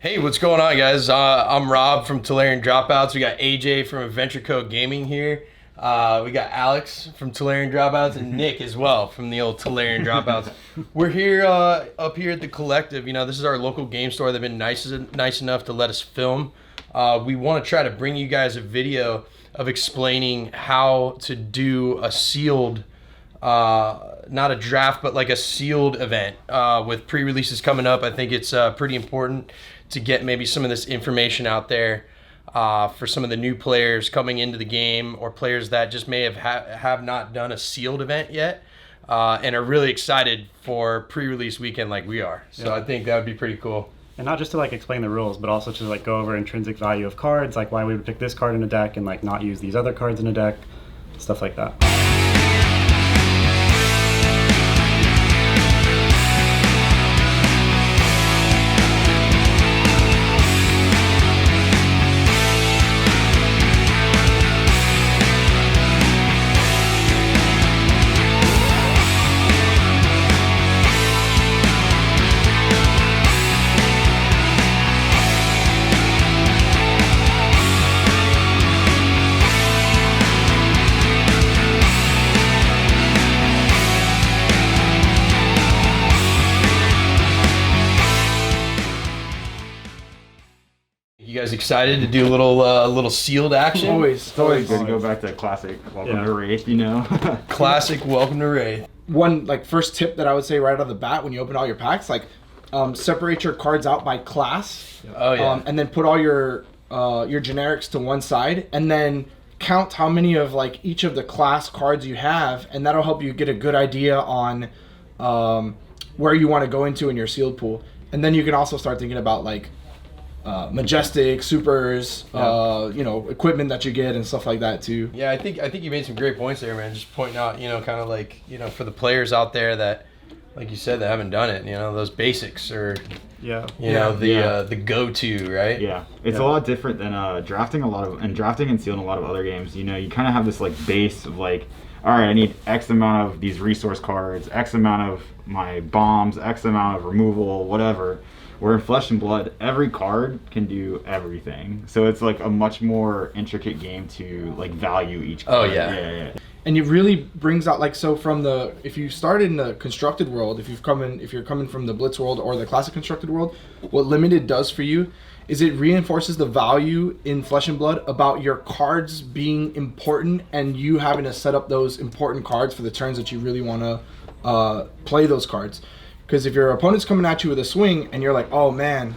Hey, what's going on, guys? I'm Rob from Tolarian Dropouts. We got AJ from Adventure Code Gaming here. We got Alex from Tolarian Dropouts and Nick as well from the old Tolarian Dropouts. We're here up here at the Collective. You know, this is our local game store. They've been nice enough to let us film. We want to try to bring you guys a video of explaining how to do a sealed not a draft, but like a sealed event with pre-releases coming up. I think it's pretty important to get maybe some of this information out there for some of the new players coming into the game, or players that just may have not done a sealed event yet and are really excited for pre-release weekend like we are. So yeah. I think that would be pretty cool. And not just to like explain the rules, but also to like go over intrinsic value of cards, like why we would pick this card in a deck and like not use these other cards in a deck, stuff like that. You guys excited to do a little sealed action? Always good to go back to classic Welcome to Wraith, you know. Classic Welcome to Wraith. One like first tip that I would say right out of the bat when you open all your packs, like separate your cards out by class. Oh yeah. And then put all your generics to one side, and then count how many of like each of the class cards you have, and that'll help you get a good idea on where you want to go into in your sealed pool. And then you can also start thinking about like majestic supers, you know, equipment that you get and stuff like that too. Yeah, I think you made some great points there, man. Just pointing out, you know, kind of like, you know, for the players out there that, like you said, that haven't done it, you know, those basics are, you know, the go-to, right? Yeah, it's a lot different than drafting and sealing a lot of other games. You know, you kind of have this like base of like, all right, I need X amount of these resource cards, X amount of my bombs, X amount of removal, whatever. Where in Flesh and Blood, every card can do everything. So it's like a much more intricate game to like value each card. Oh yeah. And it really brings out like, so from the, if you started in the constructed world, if you're coming from the Blitz world or the classic constructed world, what limited does for you is it reinforces the value in Flesh and Blood about your cards being important and you having to set up those important cards for the turns that you really want to play those cards. Because if your opponent's coming at you with a swing and you're like, oh man,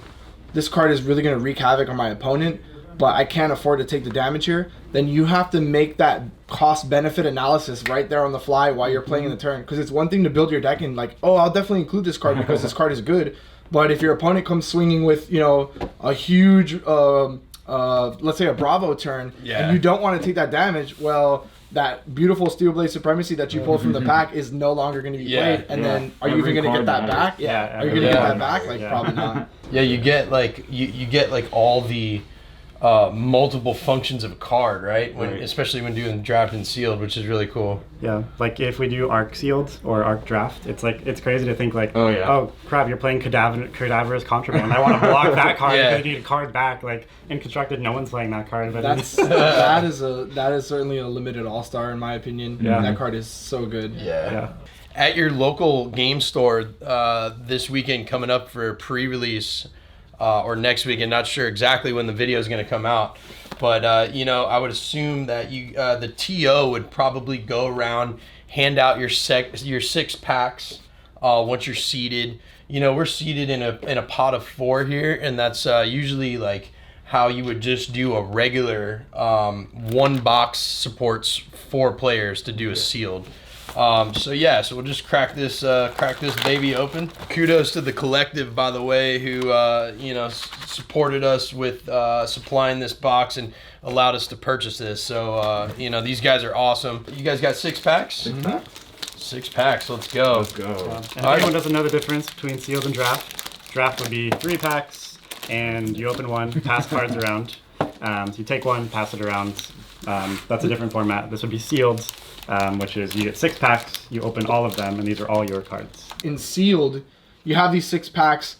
this card is really going to wreak havoc on my opponent, but I can't afford to take the damage here, then you have to make that cost-benefit analysis right there on the fly while you're playing in the turn. Because it's one thing to build your deck and like, oh, I'll definitely include this card because this card is good. But if your opponent comes swinging with, you know, a huge, let's say a Bravo turn, and you don't want to take that damage, well, that beautiful Steel Blade Supremacy that you pulled from the pack is no longer going to be played. And then, are you even going to get that back? Are you going to get that back? Like, probably not. Yeah, you get like you get like all the multiple functions of a card, right? Especially when doing draft and sealed, which is really cool. Yeah, like if we do arc sealed or arc draft, it's like, it's crazy to think like, oh yeah, oh crap, you're playing cadaverous contraband. I want to block that card because you need a card back. Like in constructed, no one's playing that card. But that is certainly a limited all-star in my opinion. Yeah, that card is so good. Yeah. At your local game store this weekend coming up for pre-release. Or next week, and not sure exactly when the video is going to come out, but you know, I would assume that the TO would probably go around, hand out your 6 packs once you're seated. You know, we're seated in a pot of 4 here, and that's usually like how you would just do a regular 1 box supports 4 players to do a sealed. So we'll just crack this baby open. Kudos to the Collective, by the way, who you know, supported us with supplying this box and allowed us to purchase this. So you know, these guys are awesome. You guys got 6 packs? 6 packs. 6 packs. Let's go. Let's go. And if anyone doesn't know the difference between sealed and draft, draft would be 3 packs, and you open 1, pass cards around. So you take 1, pass it around. That's a different format. This would be sealed. Which is you get 6 packs, you open all of them, and these are all your cards. In sealed, you have these 6 packs,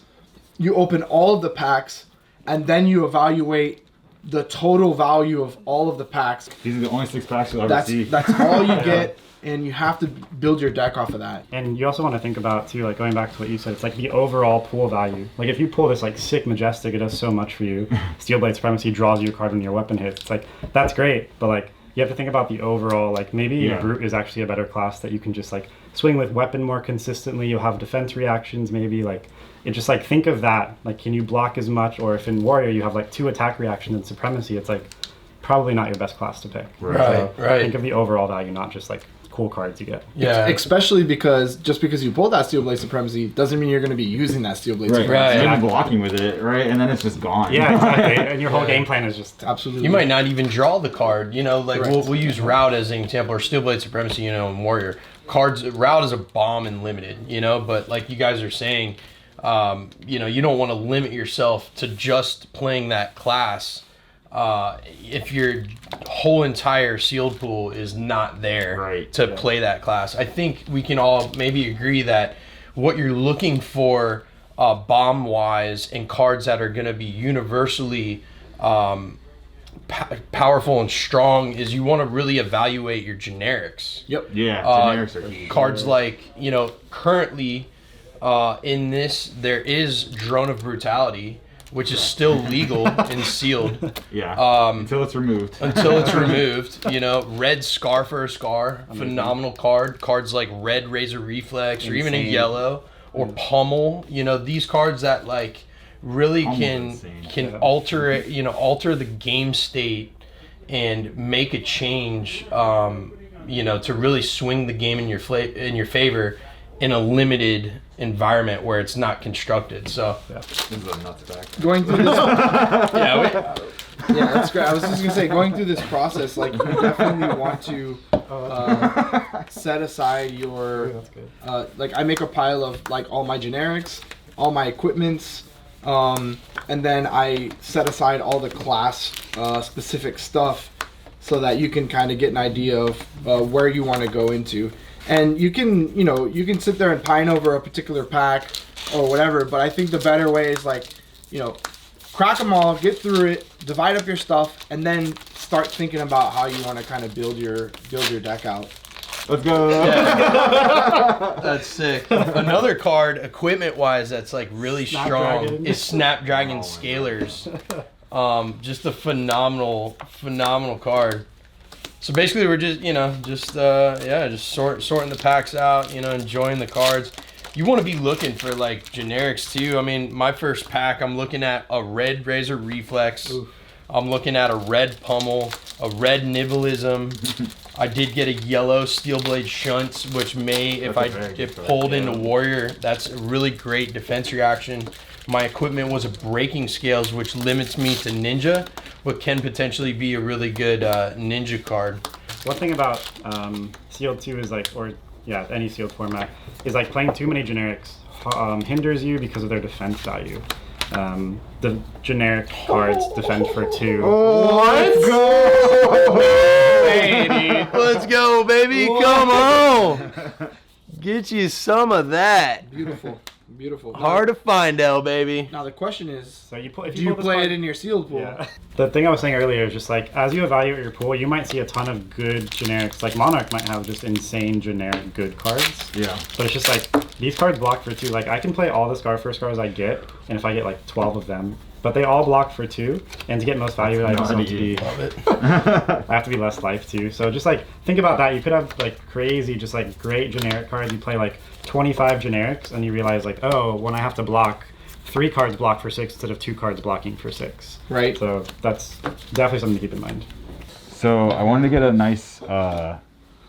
you open all of the packs, and then you evaluate the total value of all of the packs. These are the only 6 packs you'll ever see. That's all you get, and you have to build your deck off of that. And you also want to think about too, like going back to what you said, it's like the overall pool value. Like if you pull this like sick Majestic, it does so much for you. Steelblade Supremacy draws you a card when your weapon hits. It's like, that's great, but like you have to think about the overall, like maybe Brute is actually a better class that you can just like swing with weapon more consistently. You'll have defense reactions maybe, like it just like think of that. Like can you block as much, or if in Warrior you have like 2 attack reactions in Supremacy, it's like probably not your best class to pick. Right. Think of the overall value, not just like cool cards you get. Yeah. Especially because just because you pulled that Steelblade Supremacy doesn't mean you're going to be using that Steelblade Supremacy. Right. You're not blocking with it, right? And then it's just gone. Yeah, exactly. And your whole game plan is just Absolutely. You might not even draw the card. You know, like Correct. we'll use Route as an example, or Steelblade Supremacy, you know, in Warrior. Cards, Route is a bomb in Limited, you know, but like you guys are saying, you know, you don't want to limit yourself to just playing that class if your whole entire sealed pool is not there to play that class. I think we can all maybe agree that what you're looking for bomb wise and cards that are going to be universally powerful and strong is you want to really evaluate your generics. Yep. Yeah, generics are key. Cards like, you know, currently in this there is Drone of Brutality, which is still legal and sealed. Yeah. Until it's removed. You know, Red Scar for a Scar, phenomenal card. Cards like Red Razor Reflex, or even a yellow, or Pummel. You know, these cards that like really can alter it. You know, alter the game state and make a change. You know, to really swing the game in your favor in a limited environment where it's not constructed. So This is a nuts pack. Going through this, yeah, yeah, that's great. I was just gonna say, going through this process, like you definitely want to set aside your, like I make a pile of like all my generics, all my equipments, and then I set aside all the class specific stuff so that you can kind of get an idea of where you want to go into. And you can, you know, you can sit there and pine over a particular pack or whatever, but I think the better way is like, you know, crack them all, get through it, divide up your stuff, and then start thinking about how you want to kind of build your deck out. Let's go. that's sick. Another card, equipment-wise, that's like really strong is Snapdragon Scalers. Just a phenomenal card. So basically, we're just, you know, just sorting the packs out, you know, enjoying the cards. You want to be looking for like generics too. I mean, my first pack, I'm looking at a Red Razor Reflex. Oof. I'm looking at a Red Pummel, a Red Nibilism. I did get a yellow Steelblade Shunts, which may, if I get pulled into Warrior, that's a really great defense reaction. My equipment was a Breaking Scales, which limits me to Ninja, but can potentially be a really good Ninja card. One thing about Sealed 2 is like, or yeah, any sealed format, is like playing too many generics hinders you because of their defense value. The generic cards defend for 2. Let's go, baby! Let's go, baby! Come on! Get you some of that. Beautiful. Hard to find out, baby. Now the question is, so you pull, if do you play it in your sealed pool? Yeah. The thing I was saying earlier is just like, as you evaluate your pool, you might see a ton of good generics. Like Monarch might have just insane generic good cards. Yeah. But it's just like, these cards block for 2. Like I can play all the Scar for Scars I get, and if I get like 12 of them, but they all block for 2, and to get most value, I also have to be, I have to be less life too. So just like, think about that. You could have like crazy, just like great generic cards. You play like 25 generics, and you realize like, oh, when I have to block, 3 cards block for 6 instead of 2 cards blocking for 6. Right. So that's definitely something to keep in mind. So I wanted to get a nice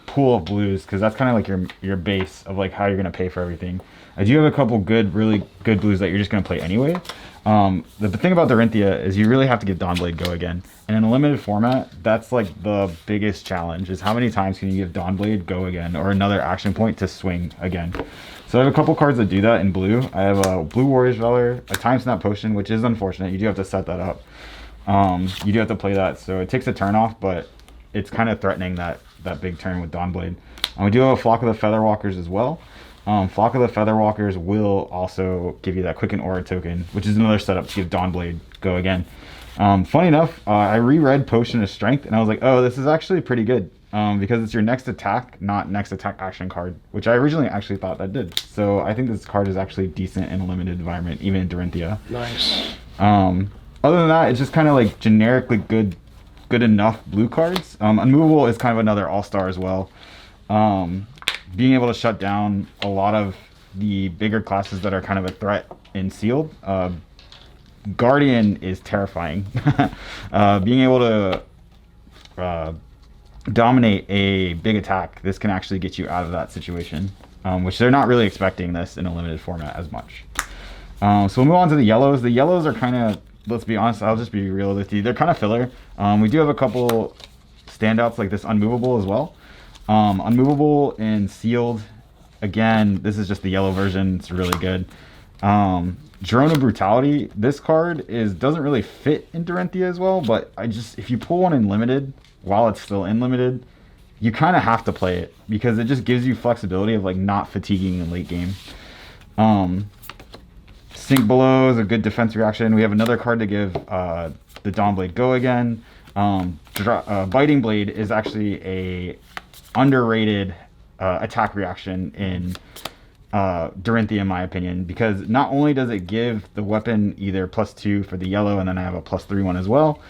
pool of blues, because that's kind of like your base of like how you're gonna pay for everything. I do have a couple really good blues that you're just gonna play anyway. The thing about Dorinthia is you really have to get Dawnblade go again. And in a limited format, that's like the biggest challenge, is how many times can you give Dawnblade go again, or another action point to swing again. So I have a couple cards that do that in blue. I have a Blue Warrior's Valor, a Time Snap Potion, which is unfortunate. You do have to set that up. You do have to play that, so it takes a turn off, but it's kind of threatening that big turn with Dawnblade. We do have a Flock of the Featherwalkers as well. Flock of the Featherwalkers will also give you that Quicken Aura token, which is another setup to give Dawnblade go again. Funny enough, I reread Potion of Strength, and I was like, oh, this is actually pretty good. Because it's your next attack, not next attack action card, which I originally actually thought that did. So I think this card is actually decent in a limited environment, even in Dorinthia. Nice. Other than that, it's just kind of like generically good enough blue cards. Unmovable is kind of another all-star as well. Being able to shut down a lot of the bigger classes that are kind of a threat in sealed. Guardian is terrifying. Being able to dominate a big attack, this can actually get you out of that situation, which they're not really expecting this in a limited format as much. So we'll move on to the yellows. The yellows are kind of, let's be honest, I'll just be real with you, they're kind of filler. We do have a couple standouts like this Unmovable as well. Unmovable and Sealed, again, this is just the yellow version, it's really good. Drone of Brutality, this card doesn't really fit in Dorinthia as well, but if you pull one in limited while it's still in limited, you kind of have to play it because it just gives you flexibility of like not fatiguing in late game. Sink Below is a good defense reaction. We have another card to give the Dawnblade go again. Biting Blade is actually a underrated attack reaction in Dorinthia, in my opinion, because not only does it give the weapon either +2 for the yellow, and then I have a +3 one as well.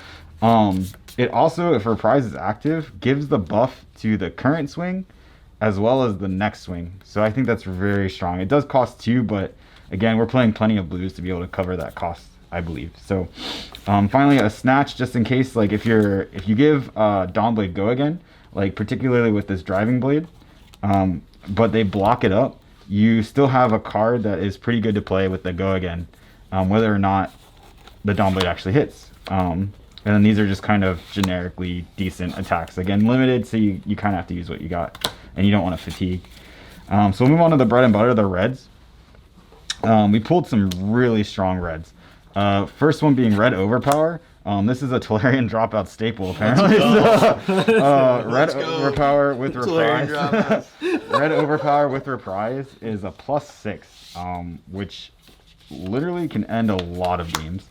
It also, if Reprise is active, gives the buff to the current swing as well as the next swing. So I think that's very strong. It does cost 2, but again, we're playing plenty of blues to be able to cover that cost, I believe. So finally, a Snatch, just in case, like if you give Dawnblade go again, like particularly with this Driving Blade, but they block it up, you still have a card that is pretty good to play with the go again, whether or not the Dawnblade actually hits. And then these are just kind of generically decent attacks. Again, limited, so you kind of have to use what you got, and you don't want to fatigue. So we'll move on to the bread and butter, the reds. We pulled some really strong reds. First one being Red Overpower. This is a Tolarian Dropout staple, apparently. Red Overpower with Reprise. Red Overpower with Reprise is a +6, which literally can end a lot of games.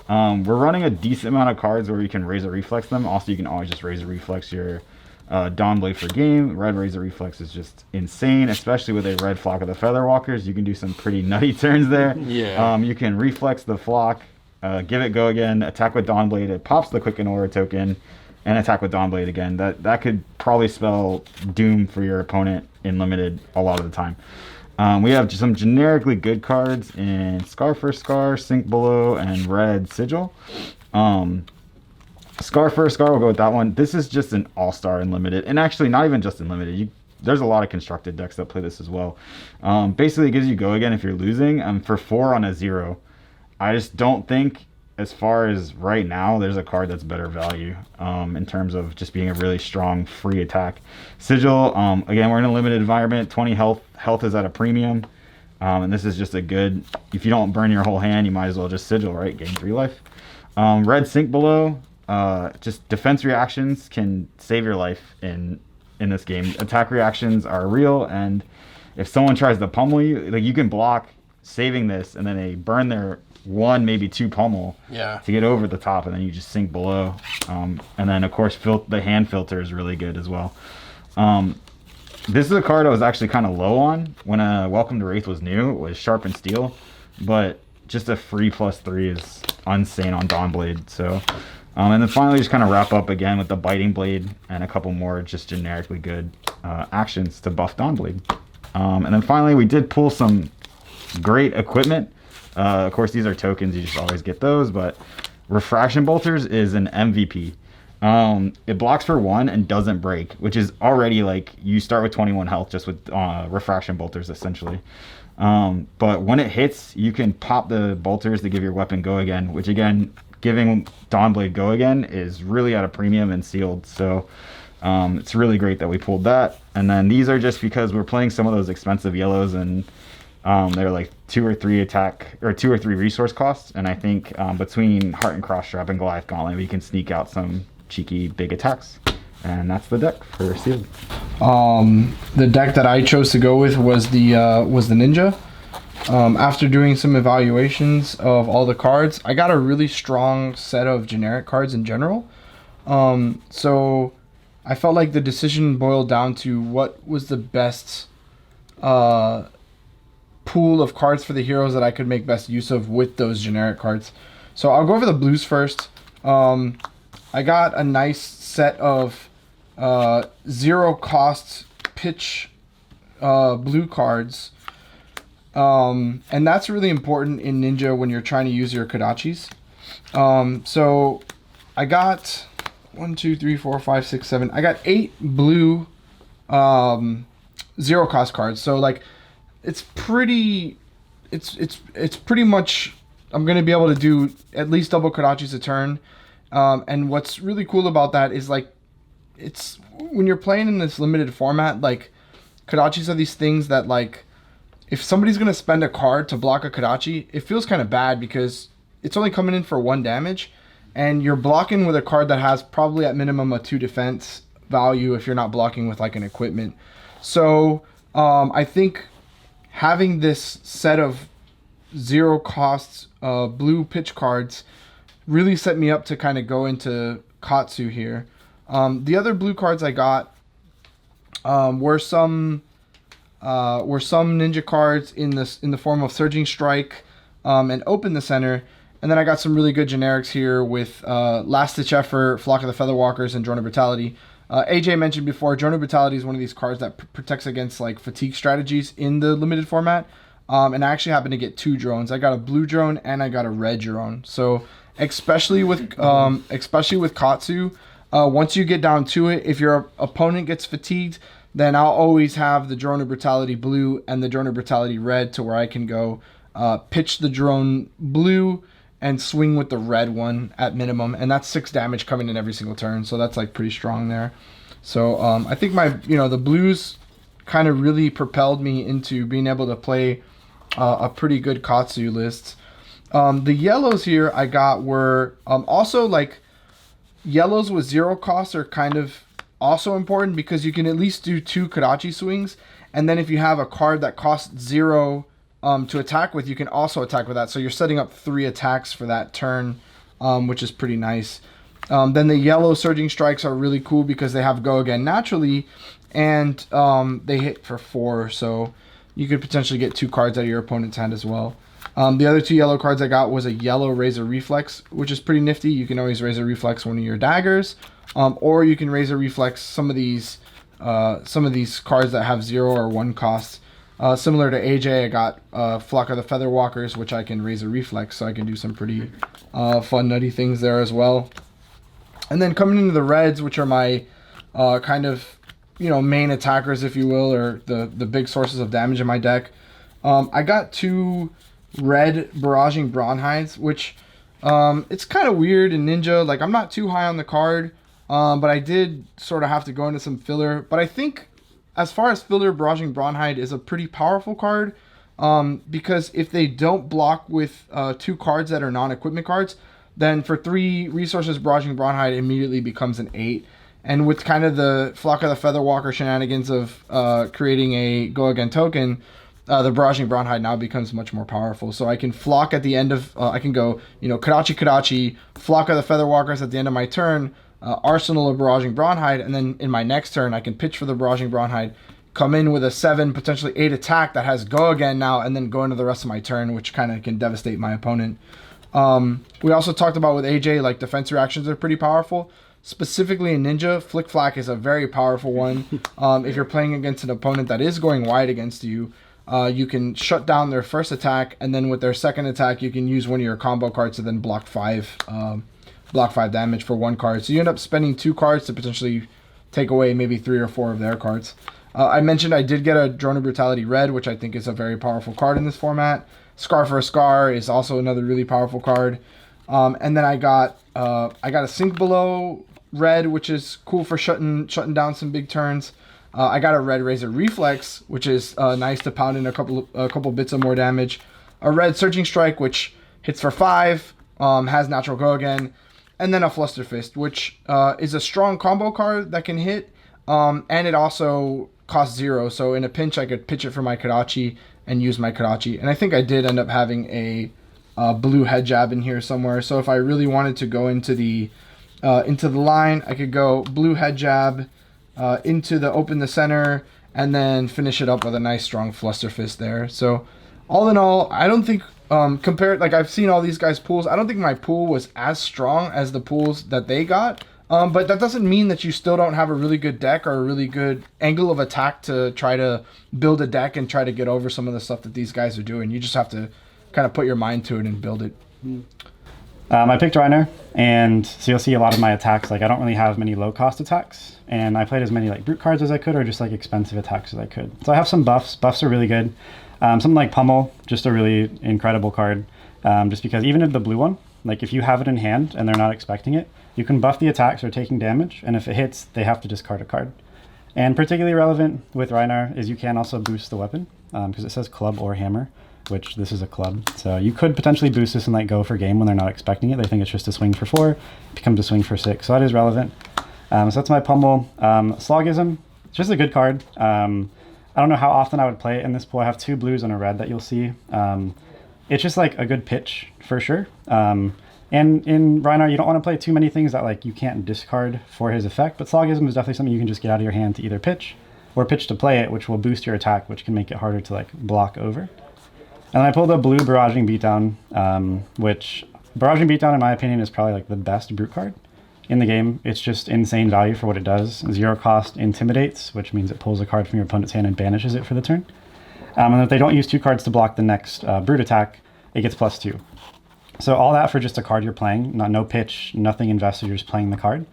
We're running a decent amount of cards where you can Razor Reflex them. Also, you can always just Razor Reflex your Dawnblade for game. Red Razor Reflex is just insane, especially with a red Flock of the Featherwalkers. You can do some pretty nutty turns there. Yeah. You can Reflex the Flock, give it go again, attack with Dawnblade. It pops the Quicken Aura token, and attack with Dawnblade again. That could probably spell doom for your opponent in limited a lot of the time. We have some generically good cards in Scar for Scar, Sink Below, and Red Sigil. Scar for Scar, we'll go with that one. This is just an all-star in limited, and actually not even just in limited. There's a lot of constructed decks that play this as well. Basically, it gives you go again if you're losing for 4 on a 0. I just don't think, as far as right now, there's a card that's better value in terms of just being a really strong free attack. Sigil, again, we're in a limited environment. 20 health. Health is at a premium. And this is just a good, if you don't burn your whole hand, you might as well just Sigil, right? Gain 3 life. Red Sink Below, just defense reactions can save your life in this game. Attack reactions are real, and if someone tries to pummel you, like you can block saving this, and then they burn their 1, maybe 2 pummel to get over the top, and then you just Sink Below. And then of course the hand filter is really good as well. This is a card I was actually kind of low on when Welcome to Wraith was new. It was Sharpened Steel, but just a free +3 is insane on Dawnblade. So, and then finally just kind of wrap up again with the Biting Blade and a couple more just generically good actions to buff Dawnblade. And then finally we did pull some great equipment. Of course, these are tokens, you just always get those, but Refraction Bolters is an MVP. It blocks for 1 and doesn't break, which is already like you start with 21 health just with Refraction Bolters essentially. But when it hits, you can pop the bolters to give your weapon go again, which again, giving Dawnblade go again is really at a premium and sealed. So it's really great that we pulled that. And then these are just because we're playing some of those expensive yellows, and they're like 2 or 3 attack or 2 or 3 resource costs. And I think between Heart and Cross Strap and Goliath Gauntlet, we can sneak out some cheeky big attacks. And that's the deck for sealed. The deck that I chose to go with was the Ninja. After doing some evaluations of all the cards, I got a really strong set of generic cards in general. So I felt like the decision boiled down to what was the best pool of cards for the heroes that I could make best use of with those generic cards. So I'll go over the blues first. I got a nice set of 0 cost pitch blue cards. And that's really important in Ninja when you're trying to use your Kodachis. So I got 1, 2, 3, 4, 5, 6, 7. I got 8 blue 0 cost cards. So like it's pretty much I'm gonna be able to do at least double Kodachis a turn. And what's really cool about that is like it's when you're playing in this limited format, like Kodachis are these things that like if somebody's gonna spend a card to block a Kodachi, it feels kind of bad because it's only coming in for 1 damage, and you're blocking with a card that has probably at minimum a 2 defense value if you're not blocking with like an equipment. So I think having this set of 0 cost blue pitch cards really set me up to kind of go into Katsu here. The other blue cards I got were some ninja cards in the form of Surging Strike and Open the Center, and then I got some really good generics here with Last Ditch Effort, Flock of the Featherwalkers, and Drone of Brutality. AJ mentioned before, Drone of Brutality is one of these cards that protects against like fatigue strategies in the limited format. And I actually happened to get 2 drones. I got a blue drone and I got a red drone. So especially with Katsu, once you get down to it, if your opponent gets fatigued, then I'll always have the Drone of Brutality blue and the Drone of Brutality red to where I can go pitch the drone blue and swing with the red one at minimum. And that's 6 damage coming in every single turn. So that's like pretty strong there. So I think the blues kind of really propelled me into being able to play a pretty good Katsu list. The yellows here I got were also like yellows with 0 costs are kind of also important because you can at least do 2 Kodachi swings, and then if you have a card that costs 0 to attack with, you can also attack with that. So you're setting up 3 attacks for that turn, which is pretty nice. Then the yellow Surging Strikes are really cool because they have Go Again naturally, and they hit for 4, so you could potentially get 2 cards out of your opponent's hand as well. The other 2 yellow cards I got was a yellow Razor Reflex, which is pretty nifty. You can always Razor Reflex one of your daggers, or you can Razor Reflex some of these cards that have 0 or 1 costs. Similar to AJ, I got Flock of the Featherwalkers, which I can Razor Reflex, so I can do some pretty fun, nutty things there as well. And then coming into the reds, which are my kind of main attackers, if you will, or the big sources of damage in my deck. I got 2 red Barraging Bronhides, which it's kind of weird in Ninja. Like I'm not too high on the card, but I did sort of have to go into some filler. But I think as far as filler, Barraging Bronhide is a pretty powerful card because if they don't block with 2 cards that are non-equipment cards, then for 3 resources, Barraging Bronhide immediately becomes an 8. And with kind of the Flock of the Featherwalker shenanigans of creating a Go Again token, the Barraging Bronhide now becomes much more powerful. So I can flock at the end of, I can go, Kodachi, Flock of the Featherwalkers at the end of my turn, Arsenal of Barraging Bronhide, and then in my next turn, I can pitch for the Barraging Bronhide, come in with a 7, potentially 8 attack that has Go Again now, and then go into the rest of my turn, which kind of can devastate my opponent. We also talked about with AJ, like defense reactions are pretty powerful. Specifically in Ninja, Flick Flack is a very powerful one. If you're playing against an opponent that is going wide against you, you can shut down their first attack, and then with their second attack, you can use one of your combo cards to then block 5 damage for 1 card. So you end up spending 2 cards to potentially take away maybe 3 or 4 of their cards. I mentioned I did get a Drone of Brutality Red, which I think is a very powerful card in this format. Scar for a Scar is also another really powerful card. And then I got a Sink Below Red, which is cool for shutting down some big turns. I got a red Razor Reflex, which is nice to pound in a couple bits of more damage. A red Surging Strike, which hits for 5, has natural Go Again. and then a Flusterfist, which is a strong combo card that can hit, and it also costs 0. So in a pinch, I could pitch it for my Karachi and use my Karachi. And I think I did end up having a blue head jab in here somewhere. So if I really wanted to go into the line, I could go blue head jab into the open the center, and then finish it up with a nice strong Flusterfist there. So all in all, I don't think compared, like I've seen all these guys' pools, I don't think my pool was as strong as the pools that they got. But that doesn't mean that you still don't have a really good deck or a really good angle of attack to try to build a deck and try to get over some of the stuff that these guys are doing. You just have to kind of put your mind to it and build it. I picked Rhinar, and so you'll see a lot of my attacks. Like I don't really have many low-cost attacks, and I played as many like brute cards as I could, or just like expensive attacks as I could. So I have some buffs. Buffs are really good. Something like Pummel, just a really incredible card. Just because even if the blue one, like if you have it in hand and they're not expecting it, you can buff the attacks or taking damage, and if it hits, they have to discard a card. And particularly relevant with Rhinar is you can also boost the weapon, because it says club or hammer, which this is a club. So you could potentially boost this and like go for game when they're not expecting it. They think it's just a swing for 4, it becomes a swing for 6. So that is relevant. So that's my Pummel. Slogism, it's just a good card. I don't know how often I would play it in this pool. I have 2 blues and a red that you'll see. It's just like a good pitch for sure. And in Rhinar, you don't want to play too many things that like you can't discard for his effect, but Slogism is definitely something you can just get out of your hand to either pitch or pitch to play it, which will boost your attack, which can make it harder to like block over. And I pulled a blue Barraging Beatdown, which Barraging Beatdown, in my opinion, is probably like the best brute card in the game. It's just insane value for what it does. 0 cost intimidates, which means it pulls a card from your opponent's hand and banishes it for the turn. And if they don't use 2 cards to block the next brute attack, it gets +2. So all that for just a card you're playing, no pitch, nothing invested, you're just playing the card.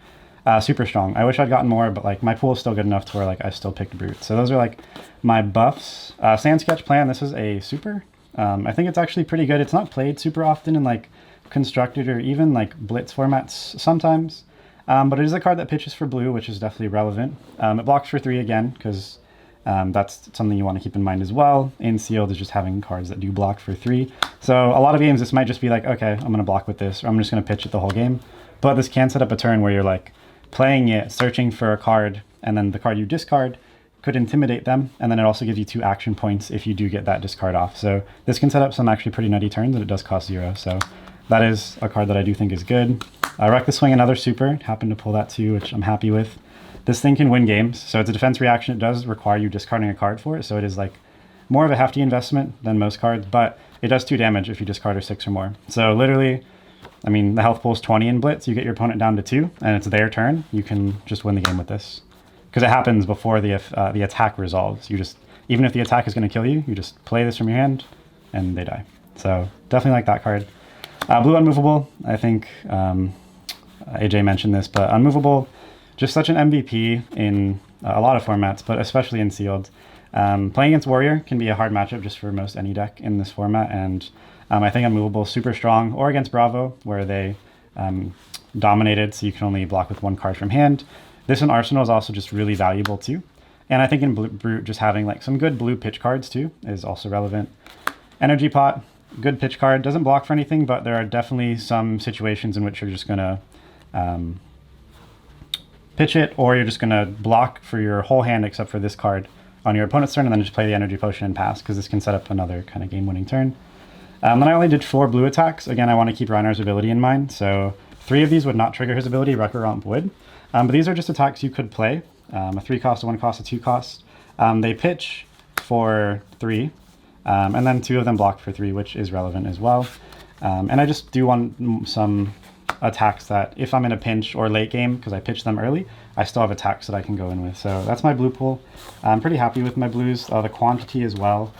Super strong. I wish I'd gotten more, but like my pool is still good enough to where like I still picked brute. So those are like my buffs. Sand Sketch Plan, this is a super. I think it's actually pretty good. It's not played super often in like constructed or even like blitz formats sometimes, but it is a card that pitches for blue, which is definitely relevant. It blocks for 3 again, because that's something you want to keep in mind as well. In sealed is just having cards that do block for 3. So a lot of games this might just be like, okay, I'm going to block with this, or I'm just going to pitch it the whole game. But this can set up a turn where you're like playing it, searching for a card, and then the card you discard could intimidate them, and then it also gives you 2 action points if you do get that discard off. So this can set up some actually pretty nutty turns, and it does cost 0. So that is a card that I do think is good. Wreck the Swing, another super. Happened to pull that too, which I'm happy with. This thing can win games, so it's a defense reaction. It does require you discarding a card for it, so it is like more of a hefty investment than most cards, but it does 2 damage if you discard a 6 or more. So literally, I mean, the health pool is 20 in Blitz, you get your opponent down to 2, and it's their turn. You can just win the game with this. Because it happens before the attack resolves. You just, even if the attack is going to kill you, you just play this from your hand, and they die. So definitely like that card. Blue Unmovable, I think AJ mentioned this, but Unmovable, just such an MVP in a lot of formats, but especially in sealed. Playing against Warrior can be a hard matchup just for most any deck in this format, and I think Unmovable is super strong, or against Bravo, where they dominated, so you can only block with 1 card from hand. This in Arsenal is also just really valuable too. And I think in Brute, just having like some good blue pitch cards too is also relevant. Energy Pot, good pitch card, doesn't block for anything, but there are definitely some situations in which you're just gonna pitch it, or you're just gonna block for your whole hand except for this card on your opponent's turn, and then just play the Energy Potion and pass, because this can set up another kind of game-winning turn. Then I only did 4 blue attacks. Again, I want to keep Rhinar's ability in mind, so 3 of these would not trigger his ability, Wrecker Romp would. But these are just attacks you could play. A 3 cost, a 1 cost, a 2 cost. They pitch for 3, and then 2 of them block for 3, which is relevant as well. And I just do want some attacks that if I'm in a pinch or late game, because I pitch them early, I still have attacks that I can go in with. So that's my blue pool. I'm pretty happy with my blues, the quantity as well.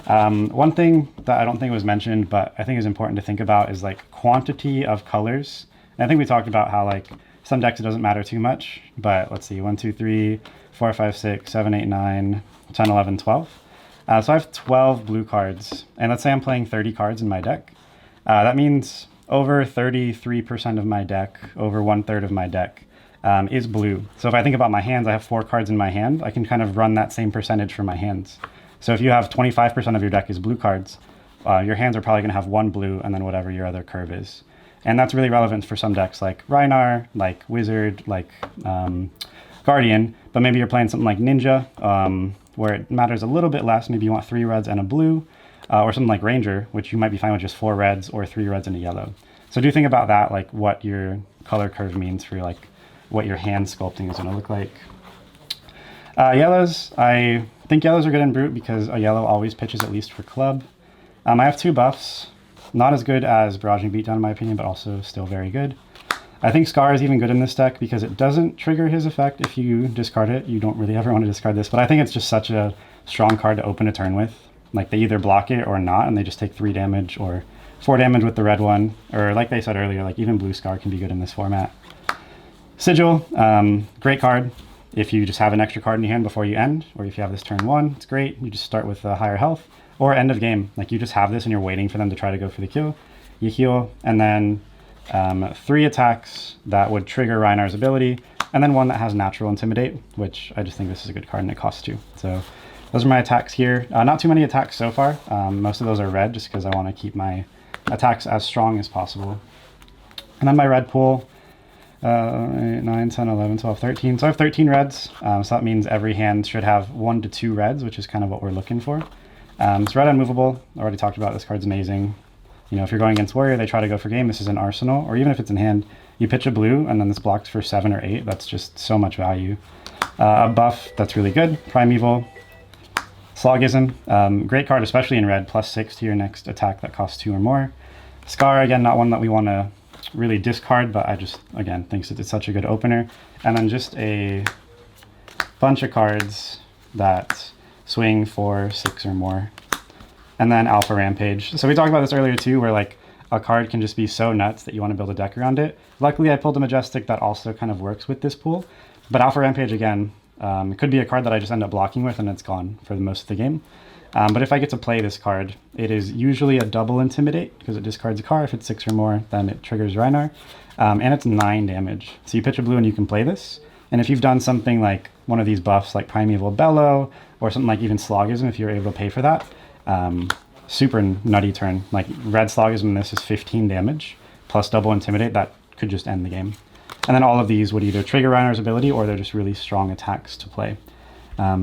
One thing that I don't think was mentioned, but I think is important to think about is like quantity of colors. And I think we talked about how like some decks it doesn't matter too much, but let's see, 1, 2, 3, 4, 5, 6, 7, 8, 9, 10, 11, 12. So I have 12 blue cards, and let's say I'm playing 30 cards in my deck. That means over 33% of my deck, over 1/3 of my deck is blue. So if I think about my hands, I have 4 cards in my hand. I can kind of run that same percentage for my hands. So if you have 25% of your deck is blue cards, your hands are probably going to have 1 blue and then whatever your other curve is. And that's really relevant for some decks like Rhinar, like Wizard, like Guardian, but maybe you're playing something like Ninja, where it matters a little bit less. Maybe you want 3 reds and a blue, or something like Ranger, which you might be fine with just 4 reds or 3 reds and a yellow. So do think about that, like what your color curve means for like what your hand sculpting is going to look like. Yellows, I think yellows are good in Brute because a yellow always pitches at least for club. I have 2 buffs, not as good as Barraging Beatdown in my opinion, but also still very good. I think Scar is even good in this deck because it doesn't trigger his effect if you discard it. You don't really ever want to discard this, but I think it's just such a strong card to open a turn with. Like they either block it or not, and they just take 3 damage or 4 damage with the red one, or like they said earlier, like even blue Scar can be good in this format. Sigil, great card. If you just have an extra card in your hand before you end, or if you have this turn 1, it's great. You just start with higher health, or end of game. Like you just have this and you're waiting for them to try to go for the kill. You heal, and then 3 attacks that would trigger Rhinar's ability, and then 1 that has natural intimidate, which I just think this is a good card and it costs 2. So those are my attacks here. Not too many attacks so far. Most of those are red just because I want to keep my attacks as strong as possible. And then my red pool, 8, 9, 10, 11, 12, 13. So I have 13 reds. So that means every hand should have 1 to 2 reds, which is kind of what we're looking for. It's red unmovable. I already talked about it. This card's amazing. You know, if you're going against Warrior, they try to go for game. This is an arsenal, or even if it's in hand, you pitch a blue and then this blocks for 7 or 8. That's just so much value. A buff that's really good, Primeval, Slogism, great card, especially in red, +6 to your next attack that costs 2 or more. Scar, again, not one that we want to really discard, but I just, again, think it's such a good opener. And then just a bunch of cards that swing for 6 or more. And then Alpha Rampage. So we talked about this earlier too, where like a card can just be so nuts that you want to build a deck around it. Luckily I pulled a Majestic that also kind of works with this pool. But Alpha Rampage, again, it could be a card that I just end up blocking with and it's gone for the most of the game. But if I get to play this card, it is usually a double Intimidate because it discards a card. If it's 6 or more, then it triggers Rhinar. And it's 9 damage. So you pitch a blue and you can play this. And if you've done something like one of these buffs like Primeval Bellow or something like even Slogism, if you're able to pay for that, super nutty turn. Like red Slogism, this is 15 damage plus double Intimidate. That could just end the game. And then all of these would either trigger Rhinar's ability or they're just really strong attacks to play.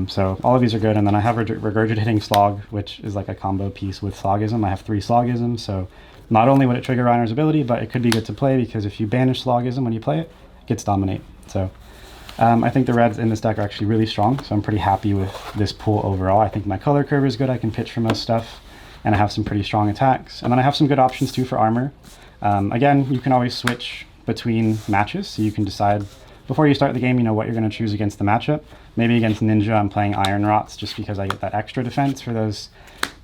So all of these are good. And then I have Regurgitating Slog, which is like a combo piece with Slogism. I have 3 Slogisms, so not only would it trigger Rhinar's ability, but it could be good to play because if you banish Slogism when you play it, it gets Dominate. So I think the reds in this deck are actually really strong, so I'm pretty happy with this pool overall. I think my color curve is good. I can pitch for most stuff, and I have some pretty strong attacks. And then I have some good options too for armor. Again, you can always switch between matches, so you can decide before you start the game, you know, what you're going to choose against the matchup. Maybe against Ninja, I'm playing Iron Rots just because I get that extra defense for those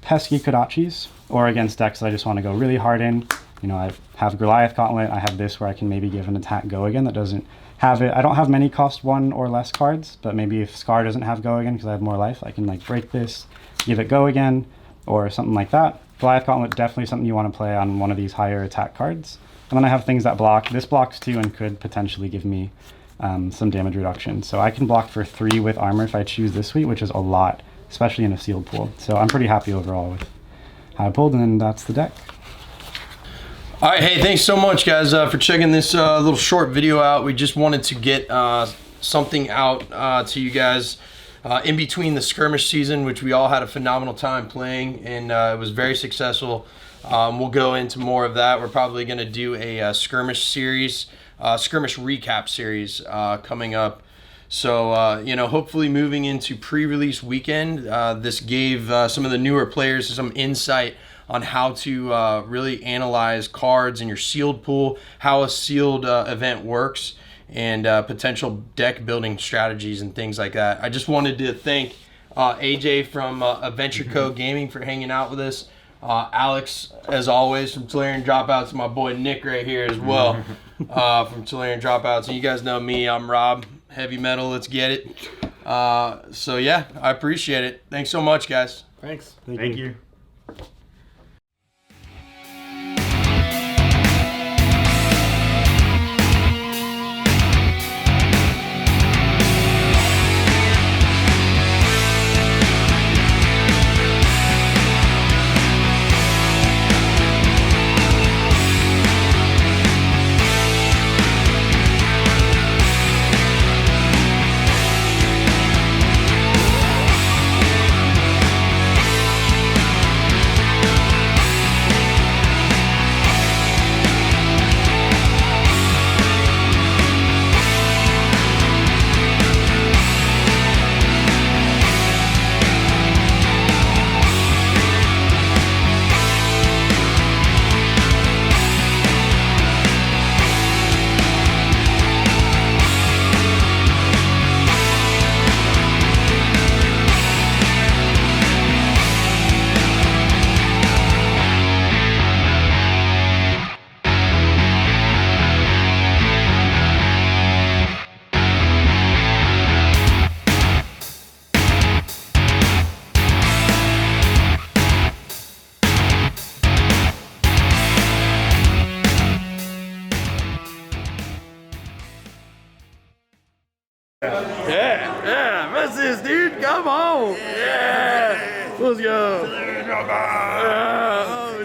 pesky Kodachis, or against decks that I just want to go really hard in. You know, I have Goliath Gauntlet. I have this where I can maybe give an attack Go Again that doesn't have it. I don't have many cost 1 or less cards, but maybe if Scar doesn't have Go Again because I have more life, I can like break this, give it Go Again, or something like that. Goliath Gauntlet, definitely something you want to play on one of these higher attack cards. And then I have things that block. This blocks 2 and could potentially give me some damage reduction. So I can block for 3 with armor if I choose this suite, which is a lot, especially in a sealed pool. So I'm pretty happy overall with how I pulled, and then that's the deck. All right, hey, thanks so much, guys, for checking this little short video out. We just wanted to get something out to you guys in between the skirmish season, which we all had a phenomenal time playing, and it was very successful. We'll go into more of that. We're probably going to do a skirmish series, skirmish recap series coming up. So, you know, hopefully moving into pre-release weekend, this gave some of the newer players some insight on how to really analyze cards in your sealed pool, how a sealed event works, and potential deck building strategies and things like that. I just wanted to thank AJ from Adventure Code Gaming for hanging out with us. Alex, as always, from Tolarian Dropouts, and my boy Nick right here as well from Tolarian Dropouts. And you guys know me, I'm Rob, heavy metal, let's get it. So yeah, I appreciate it. Thanks so much, guys. Thanks. Thank you. Texas, dude. Come on. Yeah. Let's go. Oh,